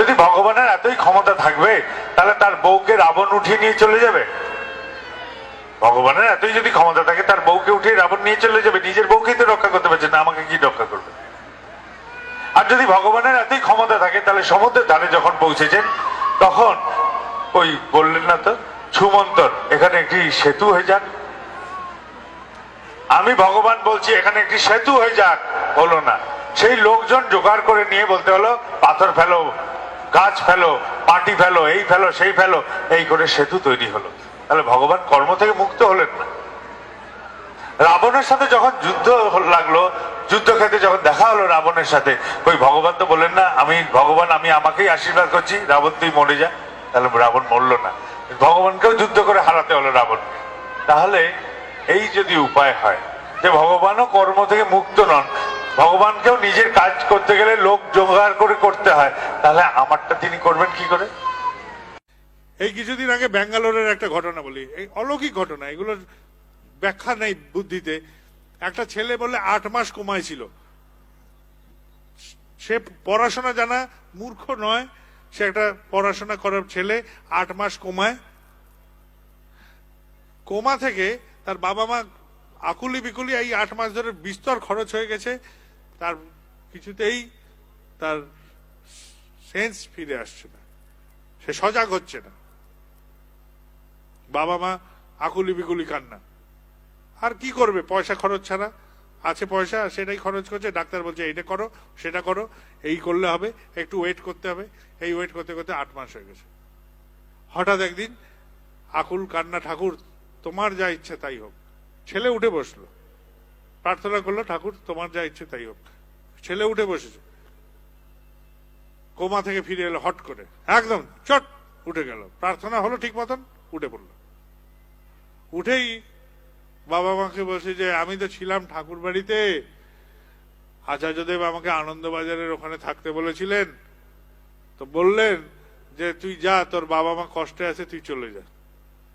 যদি ভগবানের এতই ক্ষমতা থাকবে তাহলে তার বউকে রাবণ উঠিয়ে নিয়ে চলে যাবে? ভগবানের এতই যদি ক্ষমতা থাকে তার বউকে উঠিয়ে রাবণ নিয়ে চলে যাবে? নিজের বউকেই তো রক্ষা করতে পারছে না, আমাকে কি রক্ষা করবে? আর যদি ভগবানের এতই ক্ষমতা থাকে তাহলে সমুদ্রের ধারে যখন পৌঁছেছেন তখন ওই বললেন না তো সুমন্তর, এখানে একটি সেতু হয়ে যাক। আমি ভগবান বলছি এখানে একটি সেতু হয়ে যাক, হলো না। সেই লোকজন জোগাড় করে নিয়ে বলতে হলো পাথর ফেলো, গাছ ফেলো, মাটি ফেলো, এই ফেলো সেই ফেলো, এই করে সেতু তৈরি হলো। তাহলে ভগবান কর্ম থেকে মুক্ত হলেন না। রাবণের সাথে যখন যুদ্ধ লাগলো, যুদ্ধক্ষেত্রে যখন দেখা হলো রাবণের সাথে, ওই ভগবান তো বললেন না আমি ভগবান, আমি আমাকেই আশীর্বাদ করছি রাবণ তুই মরে যা? তাহলে রাবণ মরল না, ভগবানকেও যুদ্ধ করে হারাতে হলো রাবণ। তাহলে এই যদি উপায় হয় যে ভগবানও কর্ম থেকে মুক্ত নন, ভগবানকেও নিজের কাজ করতে গেলে লোক জোগাড় করে করতে হয়, তাহলে আমারটা তিনি করবেন কি করে? এই কিছুদিন আগে ব্যাঙ্গালোরের একটা ঘটনা বলি, এই অলৌকিক ঘটনা, এগুলোর ব্যাখ্যা নেই বুদ্ধিতে। একটা ছেলে বলে 8 মাস কোমায় ছিল। সে পড়াশোনা জানা মূর্খ নয়, সে একটা পড়াশোনা করার ছেলে, 8 মাস কোমায়। কোমা থেকে তার বাবা মা আকুলি বিকুলি, এই 8 মাস ধরে বিস্তর খরচ হয়ে গেছে, তার কিছুতেই তার সেন্স ফিরে আসছে না, সে সজাগ হচ্ছে না। বাবা মা আকুলি বিকুলি কান্না, আর কি করবে, পয়সা খরচ ছাড়া। আছে পয়সা, সেটাই খরচ করছে। ডাক্তার বলছে এইটা করো সেটা করো, এই করলে হবে, একটু ওয়েট করতে হবে। এই ওয়েট করতে করতে 8 মাস হয়ে গেছে। হঠাৎ একদিন আকুল কান্না, ঠাকুর তোমার যা ইচ্ছে তাই হোক। ছেলে উঠে বসলো, প্রার্থনা করলো ঠাকুর তোমার যা ইচ্ছে তাই হোক। ছেলে উঠে বসেছে, কোমা থেকে ফিরে এলো হট করে, একদম চট উঠে গেল। প্রার্থনা হলো ঠিক মতন, উঠে পড়লো। উঠেই বাবা মাকে বলছে যে আমি তো ছিলাম ঠাকুর বাড়িতে, আচার্যদেব আমাকে আনন্দবাজারের ওখানে থাকতে বলেছিলেন, তো বললেন যে তুই যা, তোর বাবা মা কষ্টে আছে, তুই চলে যা।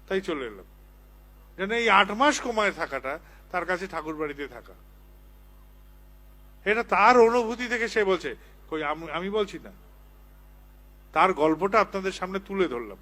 তাই চলে এলাম। যেন এই 8 মাস কোমায় থাকাটা তার কাছে ঠাকুর বাড়িতে থাকা, এটা তার অনুভূতি থেকে সে বলছে। কই আমি বলছি না, তার গল্পটা আপনাদের সামনে তুলে ধরলাম।